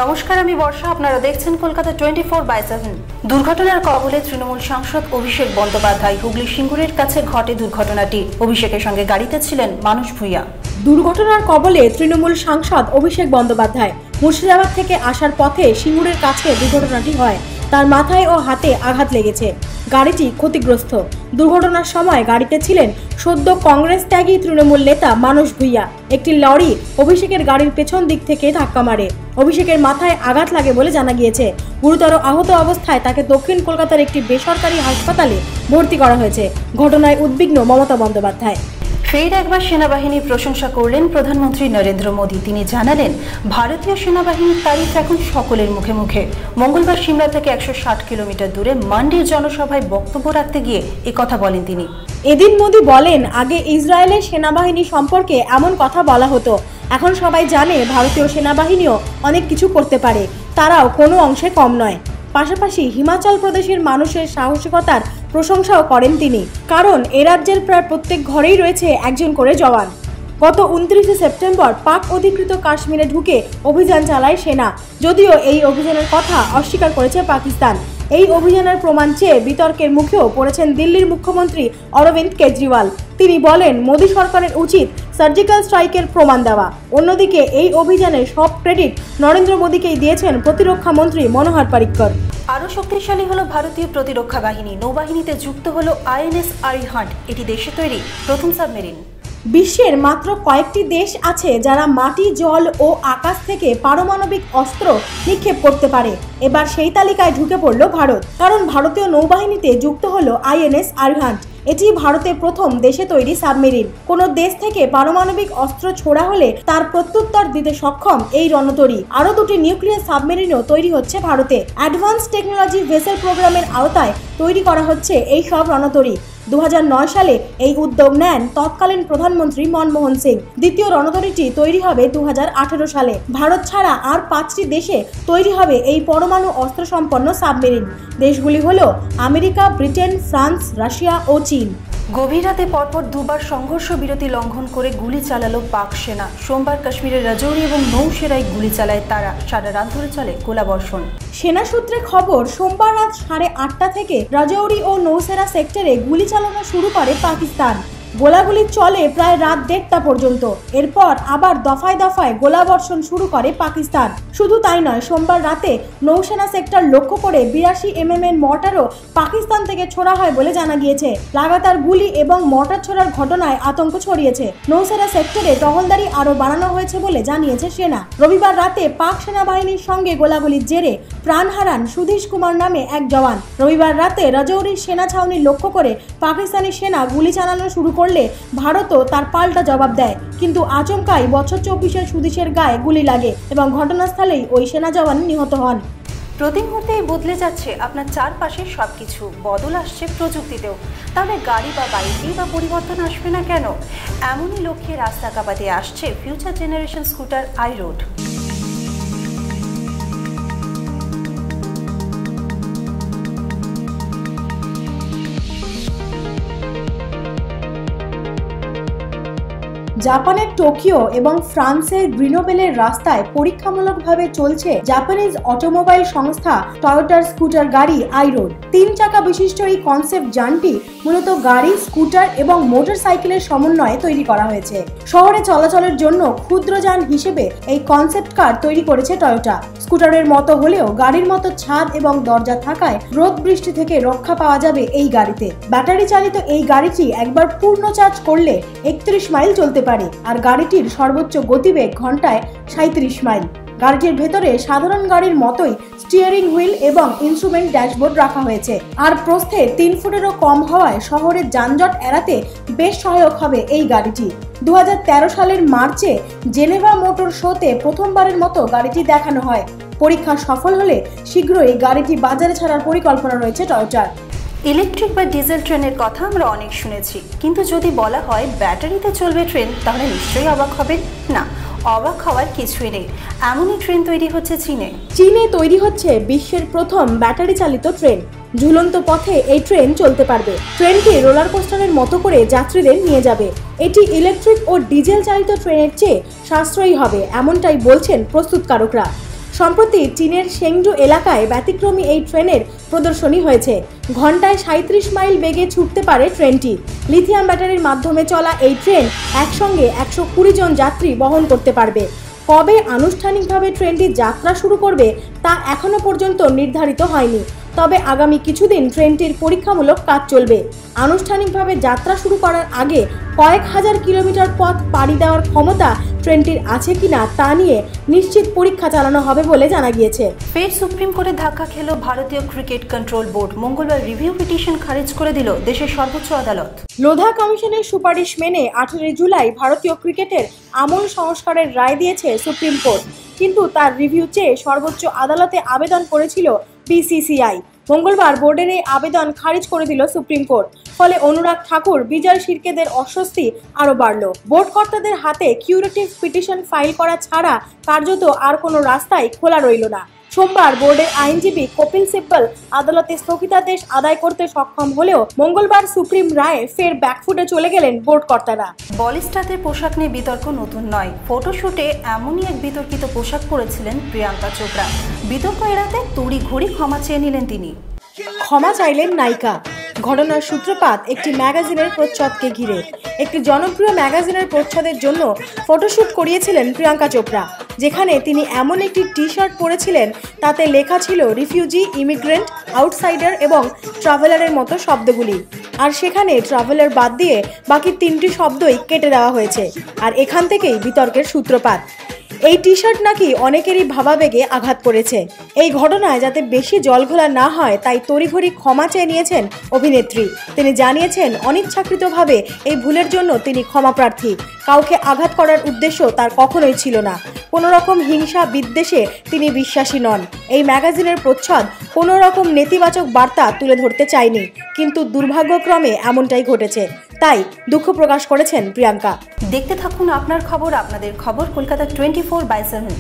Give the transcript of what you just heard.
নমস্কার, আমি বর্ষা। আপনারা দেখছেন কলকাতা 24/7। দুর্ঘটনার কবলে তৃণমূল সাংসদ অভিষেক বন্দ্যোপাধ্যায়। হুগলি সিঙ্গুরের কাছে ঘটে দুর্ঘটনাটি। অভিষেকের সঙ্গে গাড়িতে ছিলেন মানুষ ভূঁইয়া। দুর্ঘটনার কবলে তৃণমূল সাংসদ অভিষেক বন্দ্যোপাধ্যায় মুর্শিদাবাদ থেকে আসার পথে সিঙ্গুরের কাছে দুর্ঘটনাটি হয়। তার মাথায় ও হাতে আঘাত লেগেছে। গাড়িটি ক্ষতিগ্রস্ত। দুর্ঘটনার সময় গাড়িতে ছিলেন সদ্য কংগ্রেস ত্যাগী তৃণমূল নেতা মানুষ ভূঁইয়া। একটি লরি অভিষেকের গাড়ির পেছন দিক থেকে ধাক্কা মারে। অভিষেকের মাথায় আঘাত লাগে বলে জানা গিয়েছে। গুরুতর আহত অবস্থায় তাকে দক্ষিণ কলকাতার একটি বেসরকারি হাসপাতালে ভর্তি করা হয়েছে। ঘটনায় উদ্বিগ্ন মমতা বন্দ্যোপাধ্যায়। ফের একবার সেনাবাহিনীর প্রশংসা করলেন প্রধানমন্ত্রী নরেন্দ্র মোদী। তিনি জানালেন, ভারতীয় সেনাবাহিনীর তারিফ এখন সকলের মুখে মুখে। মঙ্গলবার সিমলা থেকে 160 কিলোমিটার দূরে মান্ডির জনসভায় বক্তব্য রাখতে গিয়ে একথা বলেন তিনি। এদিন মোদী বলেন, আগে ইসরায়েলের সেনাবাহিনী সম্পর্কে এমন কথা বলা হতো। এখন সবাই জানে ভারতীয় সেনাবাহিনীও অনেক কিছু করতে পারে, তারাও কোনো অংশে কম নয়। পাশাপাশি হিমাচল প্রদেশের মানুষের সাহসিকতার প্রশংসাও করেন তিনি, কারণ এ রাজ্যের প্রায় প্রত্যেক ঘরেই রয়েছে একজন করে জওয়ান। গত 29 সেপ্টেম্বর পাক অধিকৃত কাশ্মীরে ঢুকে অভিযান চালায় সেনা, যদিও এই অভিযানের কথা অস্বীকার করেছে পাকিস্তান। এই অভিযানের প্রমাণ চেয়ে বিতর্কের মুখেও পড়েছেন দিল্লির মুখ্যমন্ত্রী অরবিন্দ কেজরিওয়াল। তিনি বলেন, মোদী সরকারের উচিত সার্জিক্যাল স্ট্রাইকের প্রমাণ দেওয়া। অন্যদিকে এই অভিযানের সব ক্রেডিট নরেন্দ্র মোদীকেই দিয়েছেন প্রতিরক্ষা মন্ত্রী মনোহর পারিক্কর। আরও শক্তিশালী হলো ভারতীয় প্রতিরক্ষা বাহিনী। নৌবাহিনীতে যুক্ত হলো আইএনএস আরিহান্ট। এটি দেশে তৈরি প্রথম সাবমেরিন। বিশ্বের মাত্র কয়েকটি দেশ আছে যারা মাটি, জল ও আকাশ থেকে পারমাণবিক অস্ত্র নিক্ষেপ করতে পারে। এবার সেই তালিকায় ঢুকে পড়ল ভারত, কারণ ভারতীয় নৌবাহিনীতে যুক্ত হলো আইএনএস আরিহান্ট। এটি ভারতের প্রথম দেশে তৈরি সাবমেরিন। কোনো দেশ থেকে পারমাণবিক অস্ত্র ছোড়া হলে তার প্রত্যুত্তর দিতে সক্ষম এই রণতরী। আরও দুটি নিউক্লিয়ার সাবমেরিনও তৈরি হচ্ছে ভারতে। অ্যাডভান্স টেকনোলজি ভেসেল প্রোগ্রামের আওতায় তৈরি করা হচ্ছে এই সব রণতরী। 2009 সালে এই উদ্যোগ নেন তৎকালীন প্রধানমন্ত্রী মনমোহন সিং। দ্বিতীয় রণতরীটি তৈরি হবে 2018 সালে। ভারত ছাড়া আর 5টি দেশে তৈরি হবে এই পরমাণু অস্ত্র সম্পন্ন সাবমেরিন। দেশগুলি হল আমেরিকা, ব্রিটেন, ফ্রান্স, রাশিয়া ও চীন। গভীর রাতে পরপর দুবার সংঘর্ষ বিরতি লঙ্ঘন করে গুলি চালালো পাক সেনা। সোমবার কাশ্মীরের রাজৌরি এবং নৌশেরায় গুলি চালায় তারা। সারা রাত ধরে চলে গোলাবর্ষণ। সেনা সূত্রে খবর, সোমবার রাত 8:30 থেকে রাজৌরি ও নৌশেরা সেক্টরে গুলি চালানো শুরু করে পাকিস্তান। গোলাগুলি চলে প্রায় রাত 1:30 পর্যন্ত। এরপর আবার দফায় দফায় গোলাবর্ষণ শুরু করে পাকিস্তান। শুধু তাই নয়, সোমবার রাতে নৌসেনা সেক্টর লক্ষ্য করে 82 mm এর মর্টারও পাকিস্তান থেকে ছোড়া হয় বলে জানা গিয়েছে। লাগাতার গুলি এবং মর্টার ছোড়ার ঘটনায় আতঙ্ক ছড়িয়েছে। নৌসেনা সেক্টরে টহলদারি আরও বাড়ানো হয়েছে বলে জানিয়েছে সেনা। রবিবার রাতে পাক সেনাবাহিনীর সঙ্গে গোলাগুলির জেরে প্রাণ হারান সুধীশ কুমার নামে এক জওয়ান। রবিবার রাতে রাজৌরির সেনা ছাউনি লক্ষ্য করে পাকিস্তানি সেনা গুলি চালানো শুরু করলে ভারতও তার পাল্টা জবাব দেয়, কিন্তু আচমকাই বছর 24-এর সুধীশের গায়ে গুলি লাগে এবং ঘটনাস্থলেই ওই সেনা জওয়ান নিহত হন। প্রতি মুহূর্তেই বদলে যাচ্ছে আপনার চারপাশের সবকিছু। বদল আসছে প্রযুক্তিতেও। তাহলে গাড়ি বা বাইকেই বা পরিবর্তন আসবে না কেন? এমনই লক্ষ্যে রাস্তা কাঁপাতে আসছে ফিউচার জেনারেশন স্কুটার আইরোড। জাপানের টোকিও এবং ফ্রান্সের গ্রিনোবেলের রাস্তায় পরীক্ষামূলকভাবে চলছে জাপানিজ অটোমোবাইল সংস্থা টয়োটার স্কুটার গাড়ি আইরোড। 3 চাকা বিশিষ্ট এই কনসেপ্ট যানটি মূলত গাড়ি, স্কুটার এবং মোটর সাইকেলের সমন্বয়ে তৈরি করা হয়েছে। শহরে চলাচলের জন্য ক্ষুদ্র যান হিসেবে এই কনসেপ্ট কার তৈরি করেছে টয়োটা। স্কুটারের মতো হলেও গাড়ির মতো ছাদ এবং দরজা থাকায় রোদ বৃষ্টি থেকে রক্ষা পাওয়া যাবে এই গাড়িতে। ব্যাটারি চালিত এই গাড়িটি একবার পূর্ণ চার্জ করলে 31 মাইল চলতে পারে, আর গাড়িটির সর্বোচ্চ গতিবেগ ঘন্টায় 37 মাইল। গাড়িটির ভেতরে সাধারণ গাড়ির মতোই স্টিয়ারিং হুইল এবং ইনস্ট্রুমেন্ট ড্যাশবোর্ড রাখা হয়েছে। আর প্রস্থে 3 ফুটেরও কম হওয়ায় শহরের যানজট এড়াতে বেশ সহায়ক হবে এই গাড়িটি। 2013 সালের মার্চে জেনেভা মোটর শোতে প্রথমবারের মতো গাড়িটি দেখানো হয়। পরীক্ষা সফল হলে শীঘ্রই গাড়িটি বাজারে ছাড়ার পরিকল্পনা রয়েছে টয়োটার। ইলেকট্রিক বা ডিজেল ট্রেনের কথা আমরা অনেক শুনেছি, কিন্তু যদি বলা হয় ব্যাটারিতে চলবে ট্রেন, তাহলে নিশ্চয়ই অবাক হবেন না। অবাক হওয়ার কিছুই নেই। এমনই ট্রেন তৈরি হচ্ছে চীনে তৈরি হচ্ছে বিশ্বের প্রথম ব্যাটারি চালিত ট্রেন। ঝুলন্ত পথে এই ট্রেন চলতে পারবে। ট্রেনটি রোলার কোস্টারের মতো করে যাত্রীদের নিয়ে যাবে। এটি ইলেকট্রিক ও ডিজেল চালিত ট্রেনের চেয়ে সাশ্রয়ী হবে, এমনটাই বলছেন প্রস্তুতকারকরা। সম্প্রতি চীনের শেংডু এলাকায় ব্যতিক্রমী এই ট্রেনের প্রদর্শনী হয়েছে। ঘন্টায় 37 মাইল বেগে ছুটতে পারে ট্রেনটি। লিথিয়াম ব্যাটারির মাধ্যমে চলা এই ট্রেন একসঙ্গে 120 জন যাত্রী বহন করতে পারবে। কবে আনুষ্ঠানিকভাবে ট্রেনটি যাত্রা শুরু করবে তা এখনো পর্যন্ত নির্ধারিত হয়নি, তবে আগামী কিছুদিন ট্রেনটির পরীক্ষামূলক কাজ চলবে। আনুষ্ঠানিকভাবে যাত্রা শুরু করার আগে কয়েক হাজার কিলোমিটার পথ পাড়ি দেওয়ার ক্ষমতা ট্রেনটির আছে কিনা তা নিয়ে নিশ্চিত পরীক্ষা চালানো হবে বলে জানা গিয়েছে। ফের সুপ্রিম কোর্টে ধাক্কা খেল ভারতীয় ক্রিকেট কন্ট্রোল বোর্ড। মঙ্গলবার রিভিউ পিটিশন খারিজ করে দিল দেশের সর্বোচ্চ আদালত। লোধা কমিশনের সুপারিশ মেনে 18 জুলাই ভারতীয় ক্রিকেটের আমূল সংস্কারের রায় দিয়েছে সুপ্রিম কোর্ট, কিন্তু তার রিভিউ চেয়ে সর্বোচ্চ আদালতে আবেদন করেছিল বিসিসিআই। মঙ্গলবার বোর্ডের এই আবেদন খারিজ করে দিল সুপ্রিম কোর্ট। ফলে অনুরাগ ঠাকুর, বিজয় শিরকেদের অস্বস্তি আরও বাড়ল। বোর্ড কর্তাদের হাতে কিউরেটিভ পিটিশন ফাইল করা ছাড়া কার্যত আর কোনো রাস্তাই খোলা রইল না। সোমবার বোর্ডের আইনজীবী কপিল সিব্বল আদালতে স্থগিতাদেশ আদায় করতে সক্ষম হলেও মঙ্গলবার সুপ্রিম রায়ে ফের ব্যাকফুটে চলে গেলেন বোর্ড কর্তারা। বলিস্টারদের পোশাক নিয়ে বিতর্ক নতুন নয়। ফটোশুটে এমনই এক বিতর্কিত পোশাক পরেছিলেন প্রিয়াঙ্কা চোপড়া। বিতর্ক এড়াতে তড়িঘড়ি ক্ষমা চেয়ে নিলেন তিনি। ক্ষমা চাইলেন নায়িকা। ঘটনার সূত্রপাত একটি ম্যাগাজিনের প্রচ্ছদকে ঘিরে। একটি জনপ্রিয় ম্যাগাজিনের প্রচ্ছদের জন্য ফটোশুট করিয়েছিলেন প্রিয়াঙ্কা চোপড়া, যেখানে তিনি এমন একটি টি শার্ট পরেছিলেন তাতে লেখা ছিল রিফিউজি, ইমিগ্রেন্ট, আউটসাইডার এবং ট্রাভেলারের মতো শব্দগুলি। আর সেখানে ট্রাভেলার বাদ দিয়ে বাকি 3টি শব্দই কেটে দেওয়া হয়েছে। আর এখান থেকেই বিতর্কের সূত্রপাত। এই টি শার্ট নাকি অনেকেরই ভাবাবেগে আঘাত করেছে। এই ঘটনায় যাতে বেশি জলঘোলা না হয় তাই তড়িঘড়ি ক্ষমা চেয়ে নিয়েছেন অভিনেত্রী। তিনি জানিয়েছেন অনিচ্ছাকৃতভাবে এই ভুলের জন্য তিনি ক্ষমা প্রার্থী। কাউকে আঘাত করার উদ্দেশ্য তার কখনোই ছিল না। কোনো রকম হিংসা বিদ্বেষে তিনি বিশ্বাসী নন। এই ম্যাগাজিনের প্রচ্ছদ কোনো রকম নেতিবাচক বার্তা তুলে ধরতে চায়নি, কিন্তু দুর্ভাগ্যক্রমে এমনটাই ঘটেছে। তাই দুঃখ প্রকাশ করেছেন প্রিয়াঙ্কা। দেখতে থাকুন আপনার খবর, আপনাদের খবর, কলকাতা 24/7।